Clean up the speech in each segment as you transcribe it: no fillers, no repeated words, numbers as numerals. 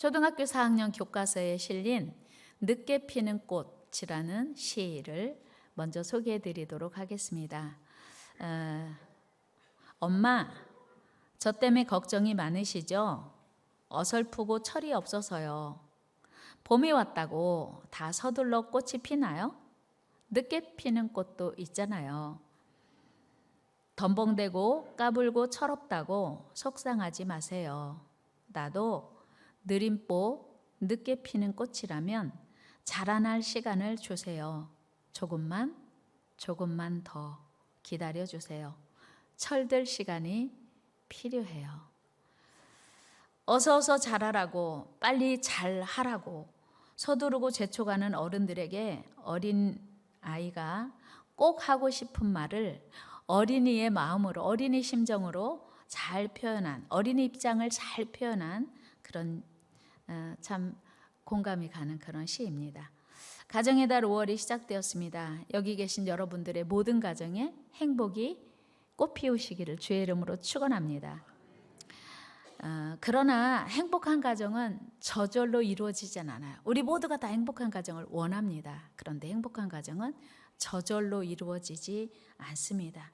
초등학교 4학년 교과서에 실린 늦게 피는 꽃이라는 시를 먼저 소개해 드리도록 하겠습니다. 엄마, 저 때문에 걱정이 많으시죠? 어설프고 철이 없어서요. 봄이 왔다고 다 서둘러 꽃이 피나요? 늦게 피는 꽃도 있잖아요. 덤벙대고 까불고 철없다고 속상하지 마세요. 나도 느림보 늦게 피는 꽃이라면 자라날 시간을 주세요. 조금만 더 기다려 주세요. 철들 시간이 필요해요. 어서 자라라고 빨리 잘하라고 서두르고 재촉하는 어른들에게 어린 아이가 꼭 하고 싶은 말을 어린이의 마음으로, 어린이 심정으로 잘 표현한, 어린이 입장을 잘 표현한 그런 참 공감이 가는 그런 시입니다. 가정의 달 5월이 시작되었습니다. 여기 계신 여러분들의 모든 가정에 행복이 꽃피우시기를 주의 이름으로 축원합니다. 그러나 행복한 가정은 저절로 이루어지진 않아요. 우리 모두가 다 행복한 가정을 원합니다. 그런데 행복한 가정은 저절로 이루어지지 않습니다.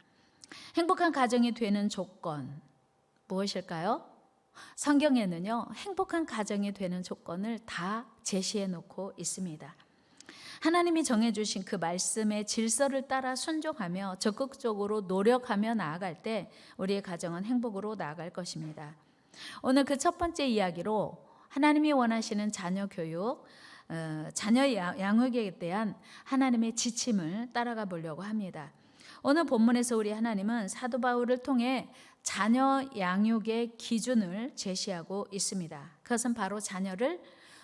행복한 가정이 되는 조건 무엇일까요? 성경에는요, 행복한 가정이 되는 조건을 다 제시해 놓고 있습니다. 하나님이 정해주신 그 말씀의 질서를 따라 순종하며 적극적으로 노력하며 나아갈 때 우리의 가정은 행복으로 나아갈 것입니다. 오늘 그 첫 번째 이야기로 하나님이 원하시는 자녀 교육, 자녀 양육에 대한 하나님의 지침을 따라가 보려고 합니다. 오늘 본문에서 우리 하나님은 사도 바울을 통해 자녀 양육의 기준을 제시하고 있습니다. 그것은 바로 자녀를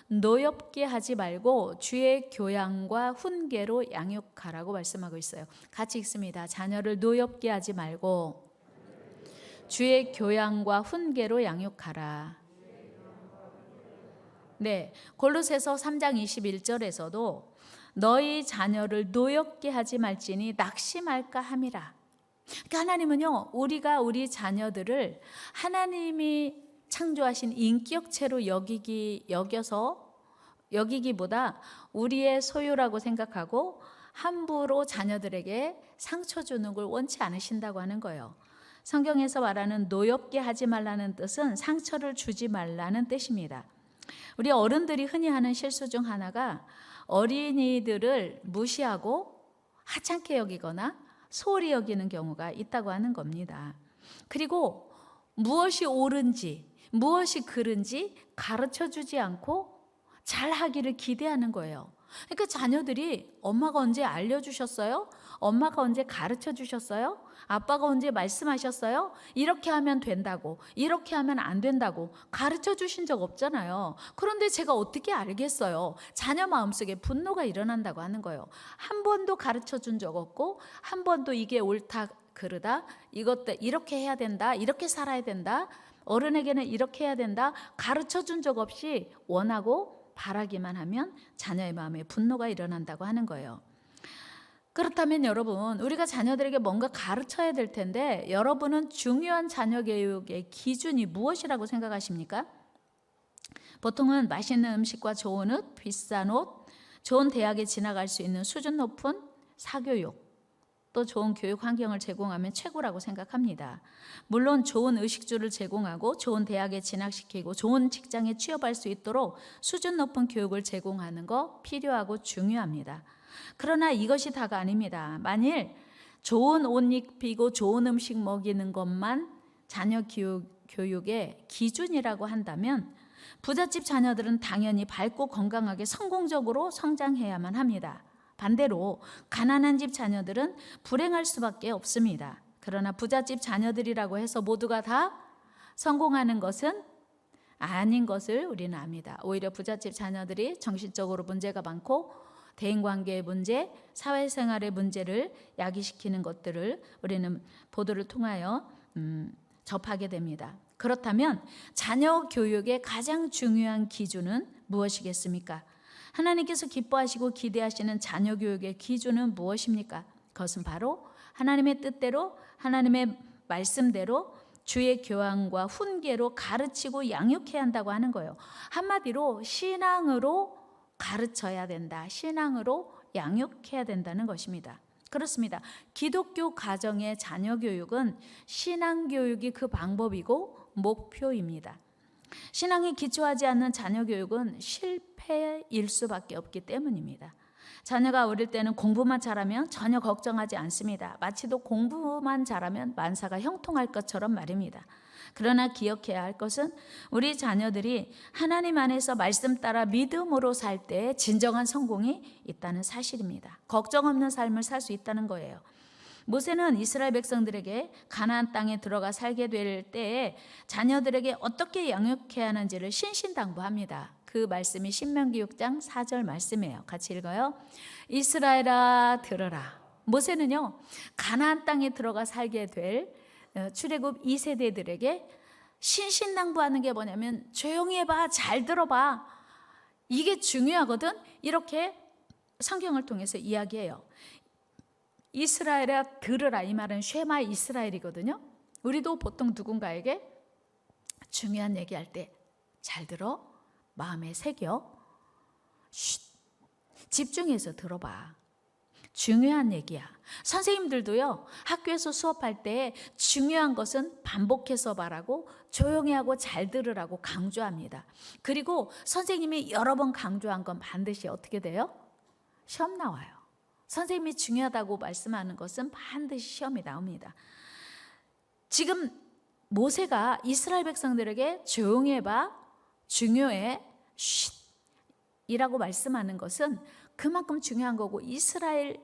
노엽게 하지 말고 주의 교양과 훈계로 양육하라고 말씀하고 있어요. 같이 읽습니다. 자녀를 노엽게 하지 말고 주의 교양과 훈계로 양육하라. 네, 골로새서 3장 21절에서도 너희 자녀를 노엽게 하지 말지니 낙심할까 함이라. 그러니까 하나님은요, 우리가 우리 자녀들을 하나님이 창조하신 인격체로 여기기보다 우리의 소유라고 생각하고 함부로 자녀들에게 상처 주는 걸 원치 않으신다고 하는 거예요. 성경에서 말하는 노엽게 하지 말라는 뜻은 상처를 주지 말라는 뜻입니다. 우리 어른들이 흔히 하는 실수 중 하나가 어린이들을 무시하고 하찮게 여기거나 소홀히 여기는 경우가 있다고 하는 겁니다. 그리고 무엇이 옳은지 무엇이 그른지 가르쳐 주지 않고 잘하기를 기대하는 거예요. 그러니까 자녀들이 엄마가 언제 알려주셨어요? 엄마가 언제 가르쳐 주셨어요? 아빠가 언제 말씀하셨어요? 이렇게 하면 된다고, 이렇게 하면 안 된다고 가르쳐 주신 적 없잖아요. 그런데 제가 어떻게 알겠어요? 자녀 마음속에 분노가 일어난다고 하는 거예요. 한 번도 가르쳐 준 적 없고 한 번도 이게 옳다 그르다, 이것도 이렇게 해야 된다, 이렇게 살아야 된다, 어른에게는 이렇게 해야 된다 가르쳐 준 적 없이 원하고 바라기만 하면 자녀의 마음에 분노가 일어난다고 하는 거예요. 그렇다면 여러분, 우리가 자녀들에게 뭔가 가르쳐야 될 텐데 여러분은 중요한 자녀 교육의 기준이 무엇이라고 생각하십니까? 보통은 맛있는 음식과 좋은 옷, 비싼 옷, 좋은 대학에 진학할 수 있는 수준 높은 사교육, 또 좋은 교육 환경을 제공하면 최고라고 생각합니다. 물론 좋은 의식주를 제공하고 좋은 대학에 진학시키고 좋은 직장에 취업할 수 있도록 수준 높은 교육을 제공하는 거 필요하고 중요합니다. 그러나 이것이 다가 아닙니다. 만일 좋은 옷 입히고 좋은 음식 먹이는 것만 자녀 교육의 기준이라고 한다면 부잣집 자녀들은 당연히 밝고 건강하게 성공적으로 성장해야만 합니다. 반대로 가난한 집 자녀들은 불행할 수밖에 없습니다. 그러나 부잣집 자녀들이라고 해서 모두가 다 성공하는 것은 아닌 것을 우리는 압니다. 오히려 부잣집 자녀들이 정신적으로 문제가 많고 대인관계의 문제, 사회생활의 문제를 야기시키는 것들을 우리는 보도를 통하여 접하게 됩니다. 그렇다면 자녀 교육의 가장 중요한 기준은 무엇이겠습니까? 하나님께서 기뻐하시고 기대하시는 자녀 교육의 기준은 무엇입니까? 그것은 바로 하나님의 뜻대로, 하나님의 말씀대로 주의 교환과 훈계로 가르치고 양육해야 한다고 하는 거예요. 한마디로 신앙으로 가르쳐야 된다. 신앙으로 양육해야 된다는 것입니다. 그렇습니다. 기독교 가정의 자녀 교육은 신앙 교육이 그 방법이고 목표입니다. 신앙이 기초하지 않는 자녀 교육은 실패일 수밖에 없기 때문입니다. 자녀가 어릴 때는 공부만 잘하면 전혀 걱정하지 않습니다. 마치도 공부만 잘하면 만사가 형통할 것처럼 말입니다. 그러나 기억해야 할 것은 우리 자녀들이 하나님 안에서 말씀 따라 믿음으로 살 때 진정한 성공이 있다는 사실입니다. 걱정 없는 삶을 살 수 있다는 거예요. 모세는 이스라엘 백성들에게 가나안 땅에 들어가 살게 될 때에 자녀들에게 어떻게 양육해야 하는지를 신신당부합니다. 그 말씀이 신명기 6장 4절 말씀이에요. 같이 읽어요. 이스라엘아 들으라. 모세는요, 가나안 땅에 들어가 살게 될 출애굽 2세대들에게 신신당부하는 게 뭐냐면 조용히 해봐, 잘 들어봐. 이게 중요하거든. 이렇게 성경을 통해서 이야기해요. 이스라엘아 들으라. 이 말은 쉐마 이스라엘이거든요. 우리도 보통 누군가에게 중요한 얘기할 때 잘 들어, 마음에 새겨, 쉿, 집중해서 들어봐. 중요한 얘기야. 선생님들도요, 학교에서 수업할 때 중요한 것은 반복해서 말하고 조용히 하고 잘 들으라고 강조합니다. 그리고 선생님이 여러 번 강조한 건 반드시 어떻게 돼요? 시험 나와요. 선생님이 중요하다고 말씀하는 것은 반드시 시험이 나옵니다. 지금 모세가 이스라엘 백성들에게 조용히 해봐, 중요해, 쉿 이라고 말씀하는 것은 그만큼 중요한 거고 이스라엘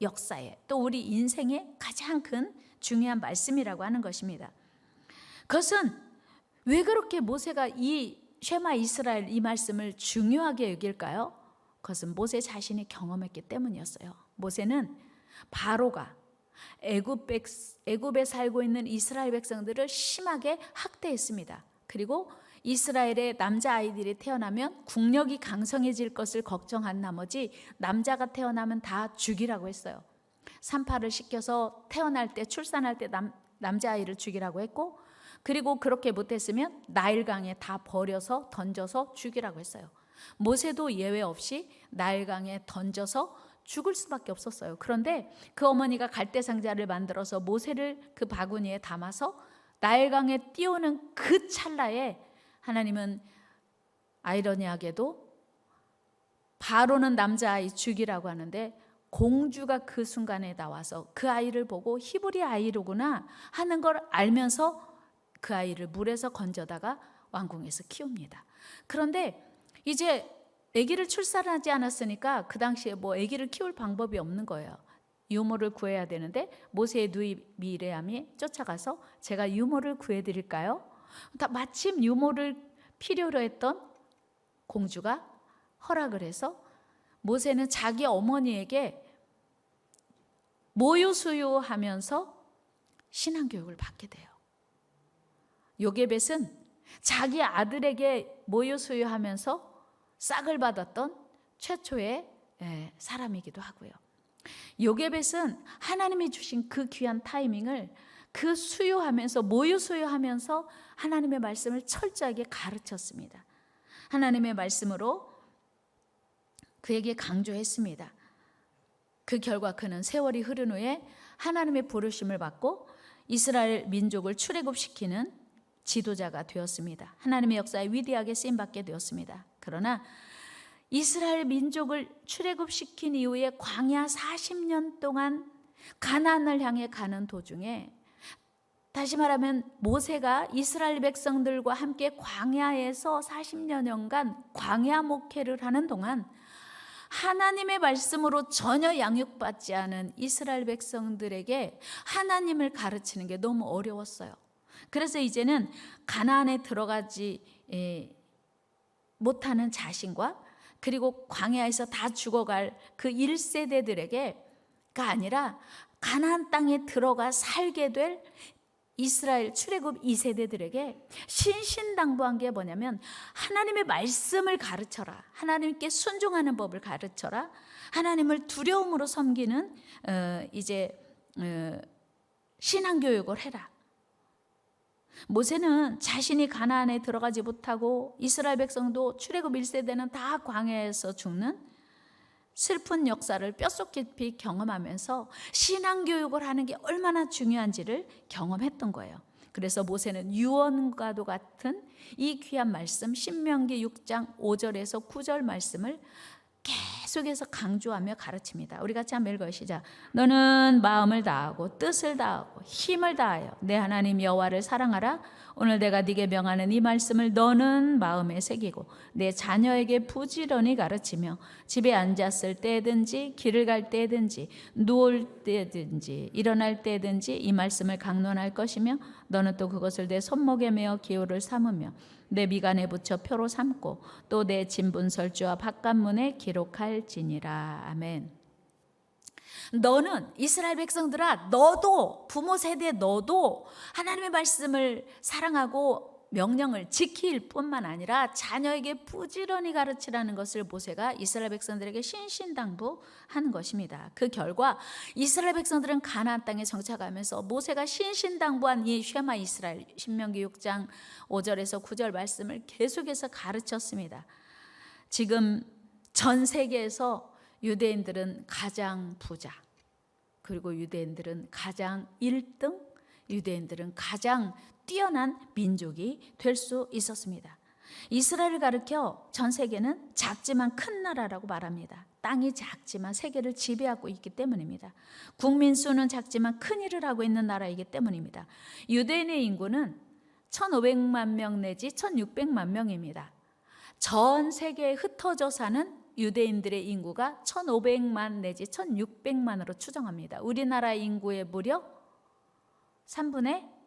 역사에 또 우리 인생의 가장 큰 중요한 말씀이라고 하는 것입니다. 그것은 왜 그렇게 모세가 이 쉐마 이스라엘 이 말씀을 중요하게 여길까요? 그것은 모세 자신이 경험했기 때문이었어요. 모세는 바로가 애굽에 살고 있는 이스라엘 백성들을 심하게 학대했습니다. 그리고 이스라엘의 남자아이들이 태어나면 국력이 강성해질 것을 걱정한 나머지 남자가 태어나면 다 죽이라고 했어요. 산파를 시켜서 태어날 때 출산할 때 남자아이를 죽이라고 했고, 그리고 그렇게 못했으면 나일강에 다 버려서 던져서 죽이라고 했어요. 모세도 예외 없이 나일강에 던져서 죽을 수밖에 없었어요. 그런데 그 어머니가 갈대상자를 만들어서 모세를 그 바구니에 담아서 나일강에 띄우는 그 찰나에 하나님은 아이러니하게도 바로는 남자아이 죽이라고 하는데 공주가 그 순간에 나와서 그 아이를 보고 히브리 아이로구나 하는 걸 알면서 그 아이를 물에서 건져다가 왕궁에서 키웁니다. 그런데 이제 아기를 출산하지 않았으니까 그 당시에 뭐 아기를 키울 방법이 없는 거예요. 유모를 구해야 되는데 모세의 누이 미레암이 쫓아가서 제가 유모를 구해드릴까요? 마침 유모를 필요로 했던 공주가 허락을 해서 모세는 자기 어머니에게 모유 수유하면서 신앙교육을 받게 돼요. 요게벳은 자기 아들에게 모유 수유하면서 싹을 받았던 최초의 사람이기도 하고요. 요게벳은 하나님이 주신 그 귀한 타이밍을 그 수유하면서 모유 수유하면서 하나님의 말씀을 철저하게 가르쳤습니다. 하나님의 말씀으로 그에게 강조했습니다. 그 결과 그는 세월이 흐른 후에 하나님의 부르심을 받고 이스라엘 민족을 출애굽시키는 지도자가 되었습니다. 하나님의 역사에 위대하게 쓰임받게 되었습니다. 그러나 이스라엘 민족을 출애굽시킨 이후에 광야 40년 동안 가나안을 향해 가는 도중에, 다시 말하면 모세가 이스라엘 백성들과 함께 광야에서 40년간 광야 목회를 하는 동안 하나님의 말씀으로 전혀 양육받지 않은 이스라엘 백성들에게 하나님을 가르치는 게 너무 어려웠어요. 그래서 이제는 가나안에 들어가지 못하는 자신과 그리고 광야에서 다 죽어갈 그 1세대들에게가 아니라 가나안 땅에 들어가 살게 될 이스라엘 출애굽 2세대들에게 신신당부한 게 뭐냐면 하나님의 말씀을 가르쳐라. 하나님께 순종하는 법을 가르쳐라. 하나님을 두려움으로 섬기는 신앙교육을 해라. 모세는 자신이 가나안에 들어가지 못하고 이스라엘 백성도 출애굽 1세대는 다 광야에서 죽는 슬픈 역사를 뼛속 깊이 경험하면서 신앙교육을 하는 게 얼마나 중요한지를 경험했던 거예요. 그래서 모세는 유언과도 같은 이 귀한 말씀 신명기 6장 5절에서 9절 말씀을 계속해서 강조하며 가르칩니다. 우리 같이 한번 읽어요. 시작. 너는 마음을 다하고 뜻을 다하고 힘을 다하여 내 하나님 여호와를 사랑하라. 오늘 내가 네게 명하는 이 말씀을 너는 마음에 새기고 내 자녀에게 부지런히 가르치며 집에 앉았을 때든지 길을 갈 때든지 누울 때든지 일어날 때든지 이 말씀을 강론할 것이며 너는 또 그것을 내 손목에 메어 기호를 삼으며 내 미간에 붙여 표로 삼고 또 내 진분설주와 바깥문에 기록할지니라. 아멘. 너는 이스라엘 백성들아, 너도 부모 세대 너도 하나님의 말씀을 사랑하고 명령을 지킬 뿐만 아니라 자녀에게 부지런히 가르치라는 것을 모세가 이스라엘 백성들에게 신신당부하는 것입니다. 그 결과 이스라엘 백성들은 가나안 땅에 정착하면서 모세가 신신당부한 이 쉐마 이스라엘 신명기 6장 5절에서 9절 말씀을 계속해서 가르쳤습니다. 지금 전 세계에서 유대인들은 가장 부자, 그리고 유대인들은 가장 1등, 유대인들은 가장 뛰어난 민족이 될 수 있었습니다. 이스라엘을 가리켜 전 세계는 작지만 큰 나라라고 말합니다. 땅이 작지만 세계를 지배하고 있기 때문입니다. 국민 수는 작지만 큰 일을 하고 있는 나라이기 때문입니다. 유대인의 인구는 1,500만 명 내지 1,600만 명입니다. 전 세계에 흩어져 사는 유대인들의 인구가 1,500만 내지 1,600만으로 추정합니다. 우리나라 인구의 무려 3분의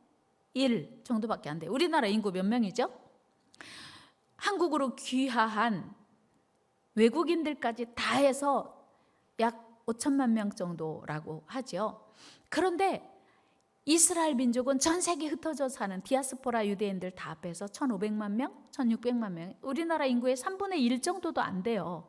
1 정도밖에 안 돼요. 우리나라 인구 몇 명이죠? 한국으로 귀화한 외국인들까지 다 해서 약 5천만 명 정도라고 하죠. 그런데 이스라엘 민족은 전 세계에 흩어져 사는 디아스포라 유대인들 다 합해서 1,500만 명, 1,600만 명, 우리나라 인구의 3분의 1 정도도 안 돼요.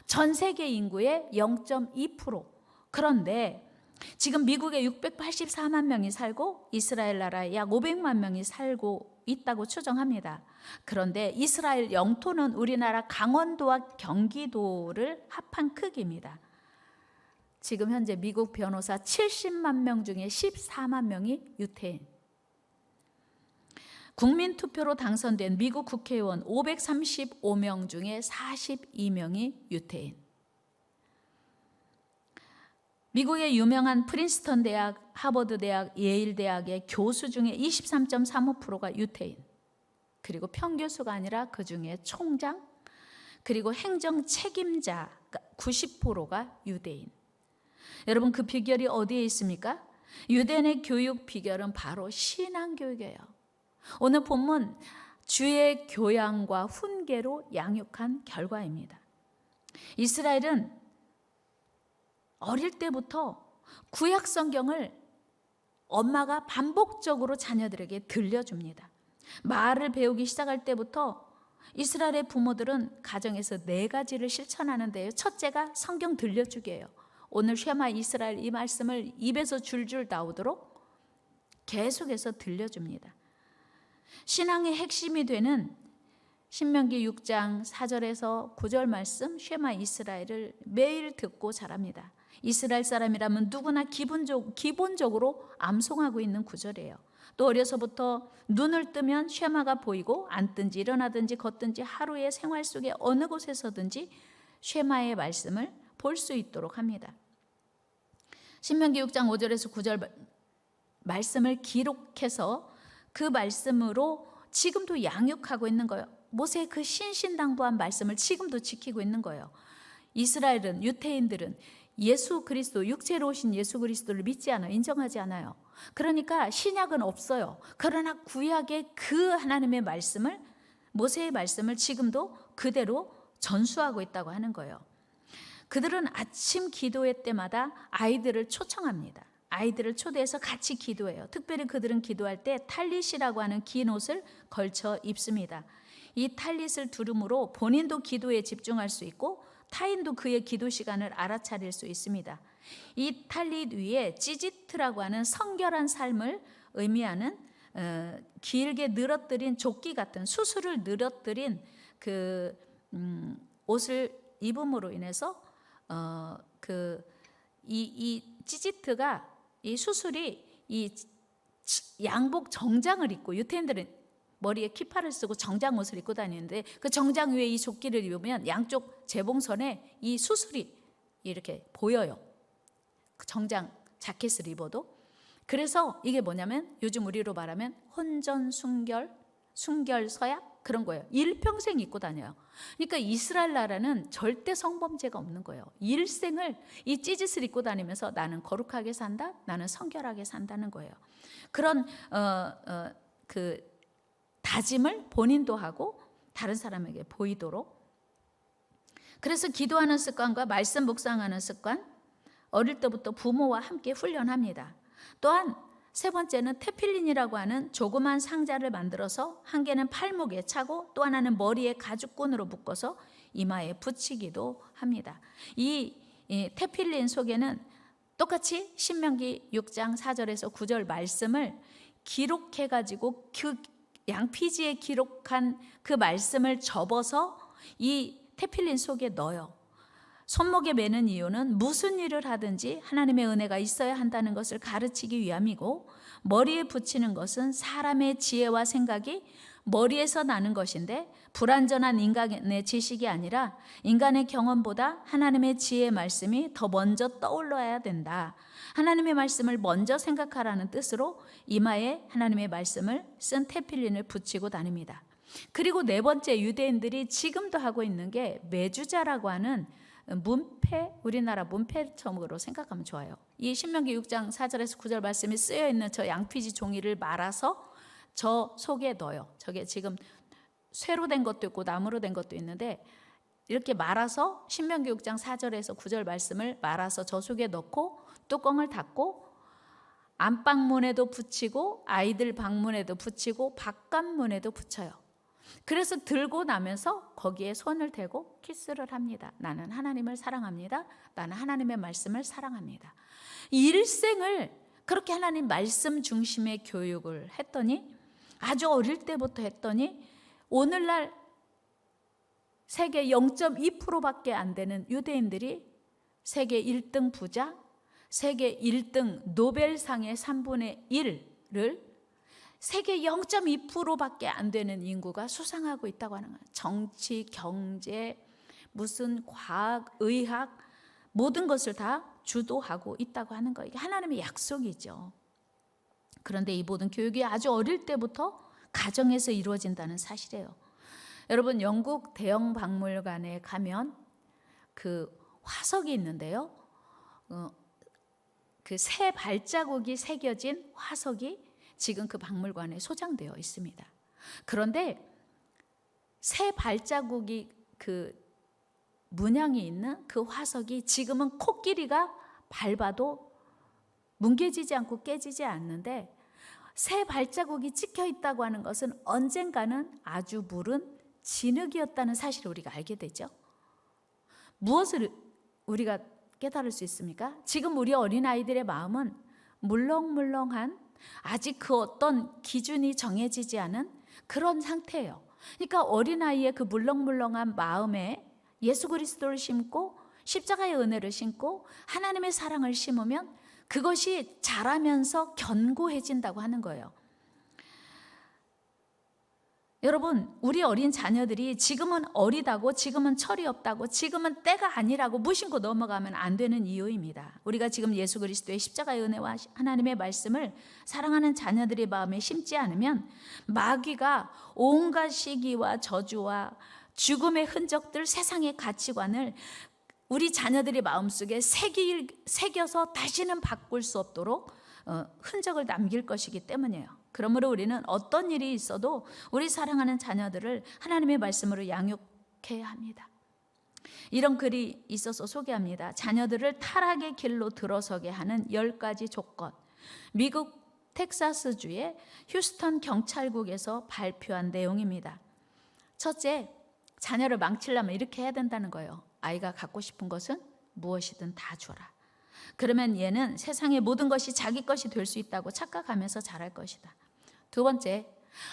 전 세계 인구의 0.2%. 그런데 지금 미국에 684만 명이 살고 이스라엘 나라에 약 500만 명이 살고 있다고 추정합니다. 그런데 이스라엘 영토는 우리나라 강원도와 경기도를 합한 크기입니다. 지금 현재 미국 변호사 70만 명 중에 14만 명이 유태인. 국민투표로 당선된 미국 국회의원 535명 중에 42명이 유태인. 미국의 유명한 프린스턴 대학, 하버드 대학, 예일 대학의 교수 중에 23.35%가 유태인. 그리고 평교수가 아니라 그 중에 총장, 그리고 행정 책임자 90%가 유대인. 여러분, 그 비결이 어디에 있습니까? 유대인의 교육 비결은 바로 신앙교육이에요. 오늘 본문 주의 교양과 훈계로 양육한 결과입니다. 이스라엘은 어릴 때부터 구약 성경을 엄마가 반복적으로 자녀들에게 들려줍니다. 말을 배우기 시작할 때부터 이스라엘의 부모들은 가정에서 4가지를 실천하는데요. 첫째가 성경 들려주기예요. 오늘 쉐마 이스라엘 이 말씀을 입에서 줄줄 나오도록 계속해서 들려줍니다. 신앙의 핵심이 되는 신명기 6장 4절에서 9절 말씀 쉐마 이스라엘을 매일 듣고 자랍니다. 이스라엘 사람이라면 누구나 기본적으로 암송하고 있는 구절이에요. 또 어려서부터 눈을 뜨면 쉐마가 보이고 앉든지 일어나든지 걷든지 하루의 생활 속에 어느 곳에서든지 쉐마의 말씀을 볼 수 있도록 합니다. 신명기 6장 5절에서 9절 말씀을 기록해서 그 말씀으로 지금도 양육하고 있는 거예요. 모세의 그 신신당부한 말씀을 지금도 지키고 있는 거예요. 이스라엘은, 유태인들은 예수 그리스도, 육체로 오신 예수 그리스도를 믿지 않아요. 인정하지 않아요. 그러니까 신약은 없어요. 그러나 구약의 그 하나님의 말씀을, 모세의 말씀을 지금도 그대로 전수하고 있다고 하는 거예요. 그들은 아침 기도회 때마다 아이들을 초청합니다. 아이들을 초대해서 같이 기도해요. 특별히 그들은 기도할 때 탈릿이라고 하는 긴 옷을 걸쳐 입습니다. 이 탈릿을 두름으로 본인도 기도에 집중할 수 있고 타인도 그의 기도 시간을 알아차릴 수 있습니다. 이 탈릿 위에 찌지트라고 하는 성결한 삶을 의미하는 길게 늘어뜨린 조끼 같은 수술을 늘어뜨린 그 옷을 입음으로 인해서 이 찌지트가 이 수술이 이 양복 정장을 입고, 유태인들은 머리에 키파를 쓰고 정장 옷을 입고 다니는데 그 정장 위에 이 조끼를 입으면 양쪽 재봉선에 이 수술이 이렇게 보여요. 그 정장 자켓을 입어도. 그래서 이게 뭐냐면 요즘 우리로 말하면 혼전순결, 순결서약 그런 거예요. 일평생 입고 다녀요. 그러니까 이스라엘 나라는 절대 성범죄가 없는 거예요. 일생을 이 찌짓을 입고 다니면서 나는 거룩하게 산다, 나는 성결하게 산다는 거예요. 그런 그 다짐을 본인도 하고 다른 사람에게 보이도록. 그래서 기도하는 습관과 말씀 묵상하는 습관, 어릴 때부터 부모와 함께 훈련합니다. 또한 세 번째는 테필린이라고 하는 조그만 상자를 만들어서 한 개는 팔목에 차고 또 하나는 머리에 가죽끈으로 묶어서 이마에 붙이기도 합니다. 이 테필린 속에는 똑같이 신명기 6장 4절에서 9절 말씀을 기록해가지고 그 양피지에 기록한 그 말씀을 접어서 이 테필린 속에 넣어요. 손목에 매는 이유는 무슨 일을 하든지 하나님의 은혜가 있어야 한다는 것을 가르치기 위함이고, 머리에 붙이는 것은 사람의 지혜와 생각이 머리에서 나는 것인데 불완전한 인간의 지식이 아니라 인간의 경험보다 하나님의 지혜의 말씀이 더 먼저 떠올라야 된다. 하나님의 말씀을 먼저 생각하라는 뜻으로 이마에 하나님의 말씀을 쓴 테필린을 붙이고 다닙니다. 그리고 네 번째, 유대인들이 지금도 하고 있는 게 매주자라고 하는 문패, 우리나라 문패처럼으로 생각하면 좋아요. 이 신명기 6장 4절에서 9절 말씀이 쓰여 있는 저 양피지 종이를 말아서 저 속에 넣어요. 저게 지금 쇠로 된 것도 있고 나무로 된 것도 있는데 이렇게 말아서 신명기 6장 4절에서 9절 말씀을 말아서 저 속에 넣고 뚜껑을 닫고 안방문에도 붙이고 아이들 방문에도 붙이고 바깥문에도 붙여요. 그래서 들고 나면서 거기에 손을 대고 키스를 합니다. 나는 하나님을 사랑합니다. 나는 하나님의 말씀을 사랑합니다. 일생을 그렇게 하나님 말씀 중심의 교육을 했더니, 아주 어릴 때부터 했더니 오늘날 세계 0.2%밖에 안 되는 유대인들이 세계 1등 부자, 세계 1등 노벨상의 3분의 1을 세계 0.2%밖에 안 되는 인구가 수상하고 있다고 하는 거예요. 정치, 경제, 무슨 과학, 의학 모든 것을 다 주도하고 있다고 하는 거예요. 이게 하나님의 약속이죠. 그런데 이 모든 교육이 아주 어릴 때부터 가정에서 이루어진다는 사실이에요. 여러분, 영국 대형 박물관에 가면 그 화석이 있는데요. 그 새 발자국이 새겨진 화석이 지금 그 박물관에 소장되어 있습니다. 그런데 새 발자국이 그 문양이 있는 그 화석이 지금은 코끼리가 밟아도 뭉개지지 않고 깨지지 않는데, 새 발자국이 찍혀 있다고 하는 것은 언젠가는 아주 물은 진흙이었다는 사실을 우리가 알게 되죠. 무엇을 우리가 깨달을 수 있습니까? 지금 우리 어린아이들의 마음은 물렁물렁한, 아직 그 어떤 기준이 정해지지 않은 그런 상태예요. 그러니까 어린아이의 그 물렁물렁한 마음에 예수 그리스도를 심고 십자가의 은혜를 심고 하나님의 사랑을 심으면 그것이 자라면서 견고해진다고 하는 거예요. 여러분, 우리 어린 자녀들이 지금은 어리다고, 지금은 철이 없다고, 지금은 때가 아니라고 무심코 넘어가면 안 되는 이유입니다. 우리가 지금 예수 그리스도의 십자가의 은혜와 하나님의 말씀을 사랑하는 자녀들의 마음에 심지 않으면 마귀가 온갖 시기와 저주와 죽음의 흔적들, 세상의 가치관을 우리 자녀들의 마음속에 새겨서 다시는 바꿀 수 없도록 흔적을 남길 것이기 때문이에요. 그러므로 우리는 어떤 일이 있어도 우리 사랑하는 자녀들을 하나님의 말씀으로 양육해야 합니다. 이런 글이 있어서 소개합니다. 자녀들을 타락의 길로 들어서게 하는 10가지 조건. 미국 텍사스주의 휴스턴 경찰국에서 발표한 내용입니다. 첫째, 자녀를 망치려면 이렇게 해야 된다는 거예요. 아이가 갖고 싶은 것은 무엇이든 다 줘라. 그러면 얘는 세상의 모든 것이 자기 것이 될 수 있다고 착각하면서 자랄 것이다. 두 번째,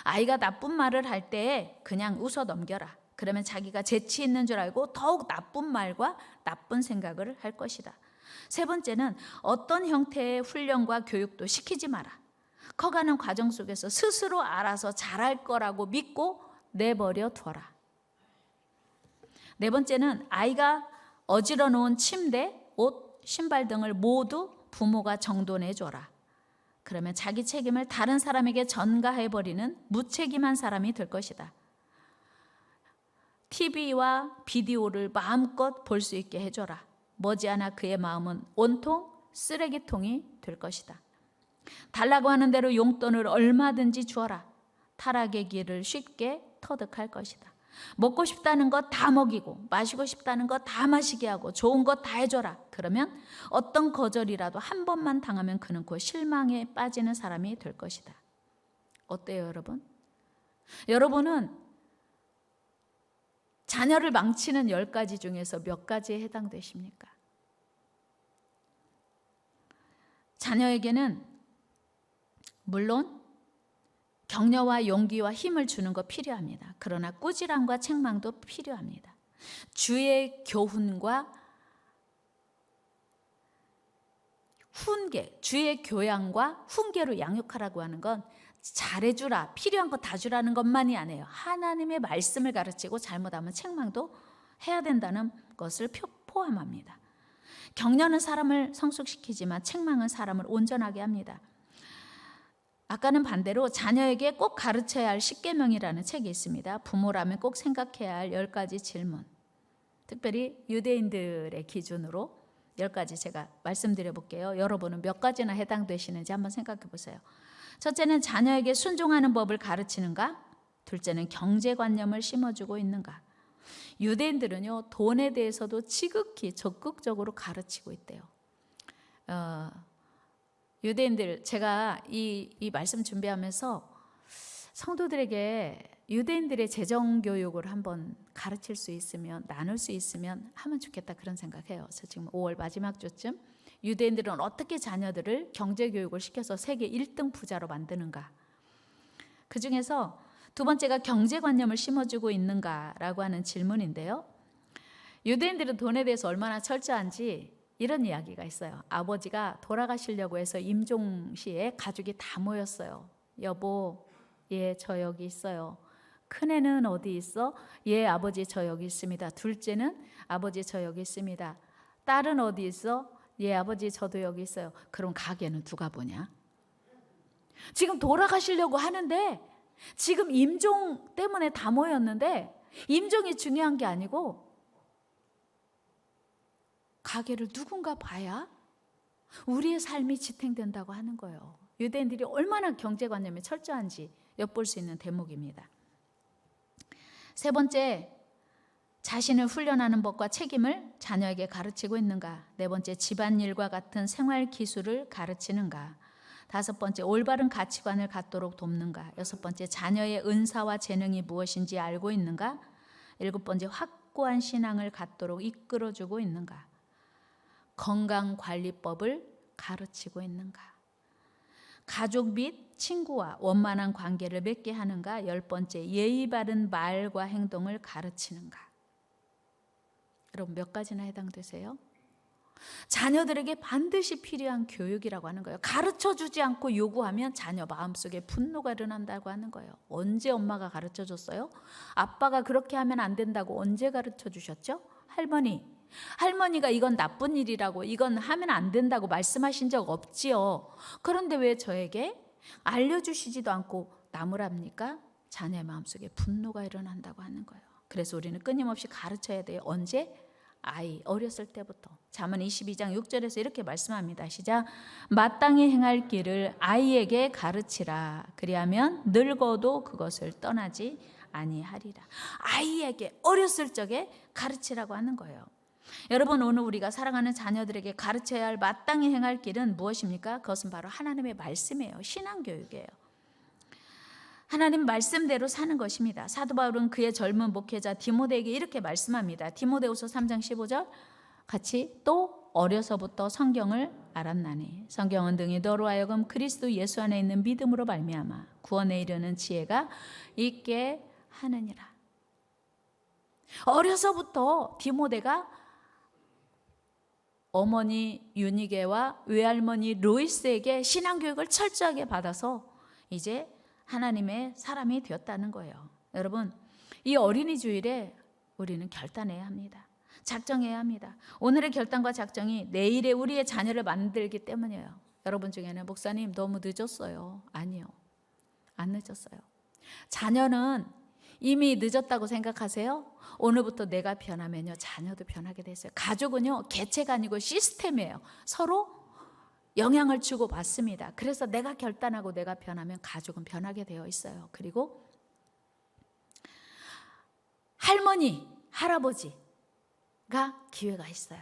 아이가 나쁜 말을 할 때 그냥 웃어 넘겨라. 그러면 자기가 재치 있는 줄 알고 더욱 나쁜 말과 나쁜 생각을 할 것이다. 세 번째는 어떤 형태의 훈련과 교육도 시키지 마라. 커가는 과정 속에서 스스로 알아서 잘할 거라고 믿고 내버려 둬라. 네 번째는 아이가 어지러 놓은 침대, 옷, 신발 등을 모두 부모가 정돈해 줘라. 그러면 자기 책임을 다른 사람에게 전가해버리는 무책임한 사람이 될 것이다. TV와 비디오를 마음껏 볼 수 있게 해줘라. 머지않아 그의 마음은 온통 쓰레기통이 될 것이다. 달라고 하는 대로 용돈을 얼마든지 주어라. 타락의 길을 쉽게 터득할 것이다. 먹고 싶다는 것 다 먹이고 마시고 싶다는 것 다 마시게 하고 좋은 것 다 해줘라. 그러면 어떤 거절이라도 한 번만 당하면 그는 곧 실망에 빠지는 사람이 될 것이다. 어때요, 여러분? 여러분은 자녀를 망치는 10가지 중에서 몇 가지에 해당되십니까? 자녀에게는 물론 격려와 용기와 힘을 주는 거 필요합니다. 그러나 꾸지람과 책망도 필요합니다. 주의 교훈과 훈계, 주의 교양과 훈계로 양육하라고 하는 건 잘해주라, 필요한 거 다 주라는 것만이 아니에요. 하나님의 말씀을 가르치고 잘못하면 책망도 해야 된다는 것을 포함합니다. 격려는 사람을 성숙시키지만 책망은 사람을 온전하게 합니다. 아까는 반대로 자녀에게 꼭 가르쳐야 할 10계명이라는 책이 있습니다. 부모라면 꼭 생각해야 할 10가지 질문. 특별히 유대인들의 기준으로 10가지 제가 말씀드려 볼게요. 여러분은 몇 가지나 해당되시는지 한번 생각해 보세요. 첫째는 자녀에게 순종하는 법을 가르치는가? 둘째는 경제관념을 심어주고 있는가? 유대인들은요, 돈에 대해서도 지극히 적극적으로 가르치고 있대요. 유대인들, 제가 이 말씀 준비하면서 성도들에게 유대인들의 재정교육을 한번 가르칠 수 있으면, 나눌 수 있으면 하면 좋겠다, 그런 생각해요. 그래서 지금 5월 마지막 주쯤 유대인들은 어떻게 자녀들을 경제교육을 시켜서 세계 1등 부자로 만드는가. 그 중에서 두 번째가 경제관념을 심어주고 있는가라고 하는 질문인데요. 유대인들은 돈에 대해서 얼마나 철저한지 이런 이야기가 있어요. 아버지가 돌아가시려고 해서 임종시에 가족이 다 모였어요. 여보, 예, 저 여기 있어요. 큰애는 어디 있어? 예, 아버지 저 여기 있습니다. 둘째는 아버지 저 여기 있습니다. 딸은 어디 있어? 예, 아버지 저도 여기 있어요. 그럼 가게는 누가 보냐? 지금 돌아가시려고 하는데 지금 임종 때문에 다 모였는데 임종이 중요한 게 아니고 가게를 누군가 봐야 우리의 삶이 지탱된다고 하는 거예요. 유대인들이 얼마나 경제관념이 철저한지 엿볼 수 있는 대목입니다. 세 번째, 자신을 훈련하는 법과 책임을 자녀에게 가르치고 있는가? 네 번째, 집안일과 같은 생활 기술을 가르치는가? 다섯 번째, 올바른 가치관을 갖도록 돕는가? 여섯 번째, 자녀의 은사와 재능이 무엇인지 알고 있는가? 일곱 번째, 확고한 신앙을 갖도록 이끌어주고 있는가? 건강관리법을 가르치고 있는가? 가족 및 친구와 원만한 관계를 맺게 하는가? 열 번째, 예의 바른 말과 행동을 가르치는가? 여러분 몇 가지나 해당되세요? 자녀들에게 반드시 필요한 교육이라고 하는 거예요. 가르쳐주지 않고 요구하면 자녀 마음속에 분노가 일어난다고 하는 거예요. 언제 엄마가 가르쳐줬어요? 아빠가 그렇게 하면 안 된다고 언제 가르쳐주셨죠? 할머니가 이건 나쁜 일이라고, 이건 하면 안 된다고 말씀하신 적 없지요. 그런데 왜 저에게 알려주시지도 않고 나무랍니까? 자녀의 마음속에 분노가 일어난다고 하는 거예요. 그래서 우리는 끊임없이 가르쳐야 돼요. 언제? 아이 어렸을 때부터. 잠언 22장 6절에서 이렇게 말씀합니다. 시작. 마땅히 행할 길을 아이에게 가르치라. 그리하면 늙어도 그것을 떠나지 아니하리라. 아이에게 어렸을 적에 가르치라고 하는 거예요. 여러분, 오늘 우리가 사랑하는 자녀들에게 가르쳐야 할 마땅히 행할 길은 무엇입니까? 그것은 바로 하나님의 말씀이에요. 신앙교육이에요. 하나님 말씀대로 사는 것입니다. 사도 바울은 그의 젊은 목회자 디모데에게 이렇게 말씀합니다. 디모데후서 3장 15절 같이 또 어려서부터 성경을 알았나니 성경은 등이 너로 하여금 그리스도 예수 안에 있는 믿음으로 말미암아 구원에 이르는 지혜가 있게 하느니라. 어려서부터 디모데가 어머니 유니게와 외할머니 로이스에게 신앙교육을 철저하게 받아서 이제 하나님의 사람이 되었다는 거예요. 여러분, 이 어린이 주일에 우리는 결단해야 합니다. 작정해야 합니다. 오늘의 결단과 작정이 내일의 우리의 자녀를 만들기 때문이에요. 여러분 중에는 목사님 너무 늦었어요. 아니요, 안 늦었어요. 자녀는 이미 늦었다고 생각하세요? 오늘부터 내가 변하면요, 자녀도 변하게 돼 있어요. 가족은요, 개체가 아니고 시스템이에요. 서로 영향을 주고 받습니다. 그래서 내가 결단하고 내가 변하면 가족은 변하게 되어 있어요. 그리고 할머니, 할아버지가 기회가 있어요.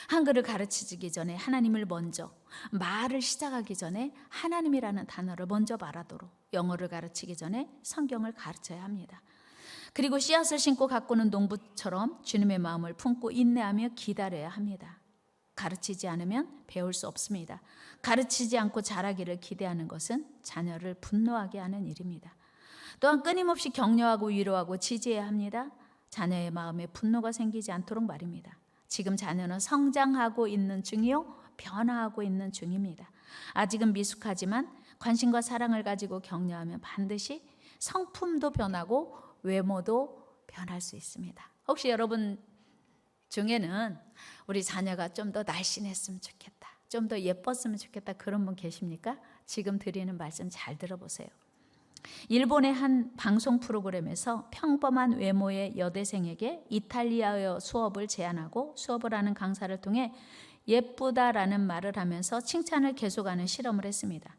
한글을 가르치기 전에 하나님을 먼저, 말을 시작하기 전에 하나님이라는 단어를 먼저 말하도록, 영어를 가르치기 전에 성경을 가르쳐야 합니다. 그리고 씨앗을 심고 가꾸는 농부처럼 주님의 마음을 품고 인내하며 기다려야 합니다. 가르치지 않으면 배울 수 없습니다. 가르치지 않고 자라기를 기대하는 것은 자녀를 분노하게 하는 일입니다. 또한 끊임없이 격려하고 위로하고 지지해야 합니다. 자녀의 마음에 분노가 생기지 않도록 말입니다. 지금 자녀는 성장하고 있는 중이요, 변화하고 있는 중입니다. 아직은 미숙하지만 관심과 사랑을 가지고 격려하면 반드시 성품도 변하고 외모도 변할 수 있습니다. 혹시 여러분 중에는 우리 자녀가 좀 더 날씬했으면 좋겠다, 좀 더 예뻤으면 좋겠다, 그런 분 계십니까? 지금 드리는 말씀 잘 들어보세요. 일본의 한 방송 프로그램에서 평범한 외모의 여대생에게 이탈리아어 수업을 제안하고 수업을 하는 강사를 통해 예쁘다라는 말을 하면서 칭찬을 계속하는 실험을 했습니다.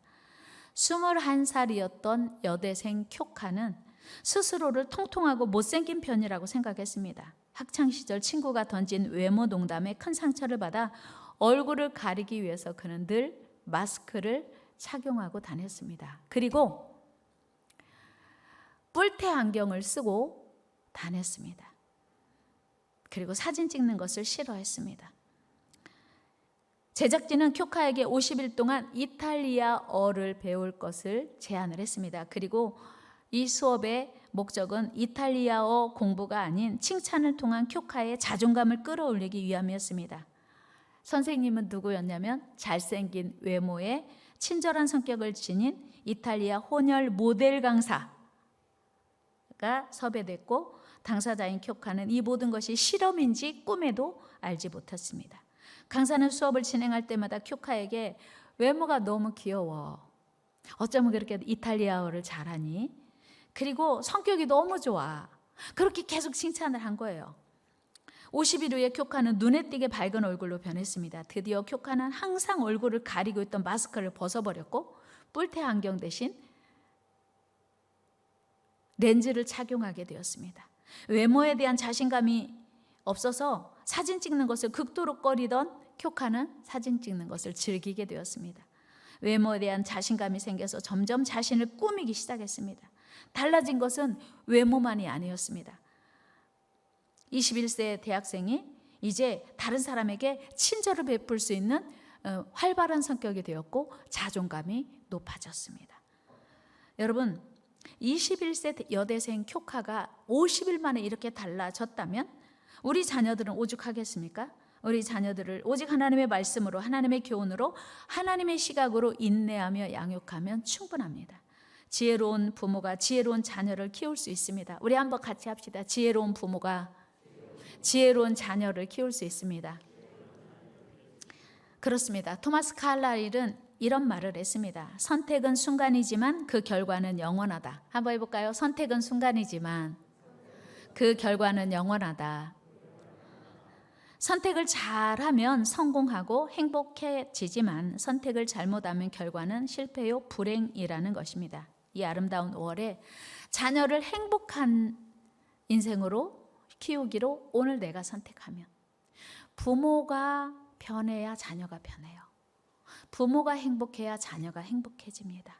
21살이었던 여대생 쿄카는 스스로를 통통하고 못생긴 편이라고 생각했습니다. 학창시절 친구가 던진 외모 농담에 큰 상처를 받아 얼굴을 가리기 위해서 그는 늘 마스크를 착용하고 다녔습니다. 그리고 뿔테 안경을 쓰고 다녔습니다. 그리고 사진 찍는 것을 싫어했습니다. 제작진은 쿄카에게 50일 동안 이탈리아어를 배울 것을 제안을 했습니다. 그리고 이 수업의 목적은 이탈리아어 공부가 아닌 칭찬을 통한 쿄카의 자존감을 끌어올리기 위함이었습니다. 선생님은 누구였냐면 잘생긴 외모에 친절한 성격을 지닌 이탈리아 혼혈 모델 강사가 섭외됐고, 당사자인 쿄카는 이 모든 것이 실험인지 꿈에도 알지 못했습니다. 강사는 수업을 진행할 때마다 쿄카에게 외모가 너무 귀여워, 어쩌면 그렇게 이탈리아어를 잘하니, 그리고 성격이 너무 좋아, 그렇게 계속 칭찬을 한 거예요. 50일 후에 쿄카는 눈에 띄게 밝은 얼굴로 변했습니다. 드디어 쿄카는 항상 얼굴을 가리고 있던 마스크를 벗어버렸고 뿔테 안경 대신 렌즈를 착용하게 되었습니다. 외모에 대한 자신감이 없어서 사진 찍는 것을 극도로 꺼리던 쿄카는 사진 찍는 것을 즐기게 되었습니다. 외모에 대한 자신감이 생겨서 점점 자신을 꾸미기 시작했습니다. 달라진 것은 외모만이 아니었습니다. 21세 대학생이 이제 다른 사람에게 친절을 베풀 수 있는 활발한 성격이 되었고 자존감이 높아졌습니다. 여러분, 21세 여대생 쿄카가 50일 만에 이렇게 달라졌다면 우리 자녀들은 오죽하겠습니까? 우리 자녀들을 오직 하나님의 말씀으로, 하나님의 교훈으로, 하나님의 시각으로 인내하며 양육하면 충분합니다. 지혜로운 부모가 지혜로운 자녀를 키울 수 있습니다. 우리 한번 같이 합시다. 지혜로운 부모가 지혜로운 자녀를 키울 수 있습니다. 그렇습니다. 토마스 칼라일은 이런 말을 했습니다. 선택은 순간이지만 그 결과는 영원하다. 한번 해볼까요? 선택은 순간이지만 그 결과는 영원하다. 선택을 잘하면 성공하고 행복해지지만 선택을 잘못하면 결과는 실패요, 불행이라는 것입니다. 이 아름다운 5월에 자녀를 행복한 인생으로 키우기로 오늘 내가 선택하면, 부모가 변해야 자녀가 변해요. 부모가 행복해야 자녀가 행복해집니다.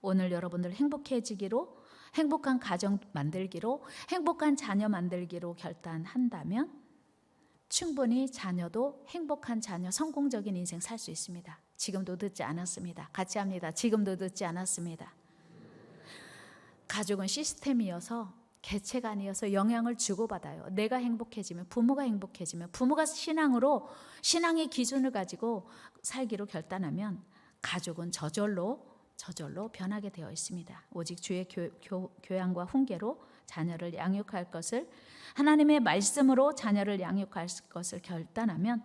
오늘 여러분들 행복해지기로, 행복한 가정 만들기로, 행복한 자녀 만들기로 결단한다면 충분히 자녀도 행복한 자녀, 성공적인 인생 살 수 있습니다. 지금도 늦지 않았습니다. 같이 합니다. 지금도 늦지 않았습니다. 가족은 시스템이어서 개체가 아니어서 영향을 주고받아요. 내가 행복해지면, 부모가 행복해지면, 부모가 신앙의 기준을 가지고 살기로 결단하면 가족은 저절로 변하게 되어 있습니다. 오직 주의 교양과 훈계로 자녀를 양육할 것을, 하나님의 말씀으로 자녀를 양육할 것을 결단하면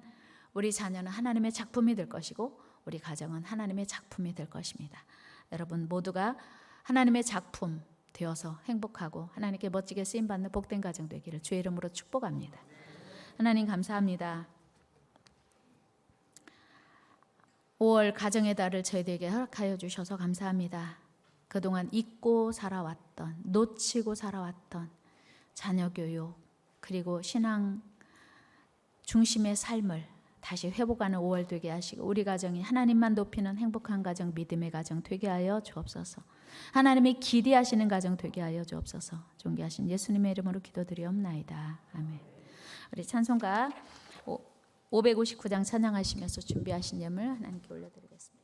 우리 자녀는 하나님의 작품이 될 것이고 우리 가정은 하나님의 작품이 될 것입니다. 여러분 모두가 하나님의 작품 되어서 행복하고 하나님께 멋지게 쓰임받는 복된 가정 되기를 주의 이름으로 축복합니다. 하나님 감사합니다. 5월 가정의 달을 저희들에게 허락하여 주셔서 감사합니다. 그동안 잊고 살아왔던, 놓치고 살아왔던 자녀 교육 그리고 신앙 중심의 삶을 다시 회복하는 5월 되게 하시고 우리 가정이 하나님만 높이는 행복한 가정, 믿음의 가정 되게 하여 주옵소서. 하나님이 기대하시는 가정 되게 하여 주옵소서. 존귀하신 예수님의 이름으로 기도드리옵나이다. 아멘. 우리 찬송가 559장 찬양하시면서 준비하신 예물 하나님께 올려드리겠습니다.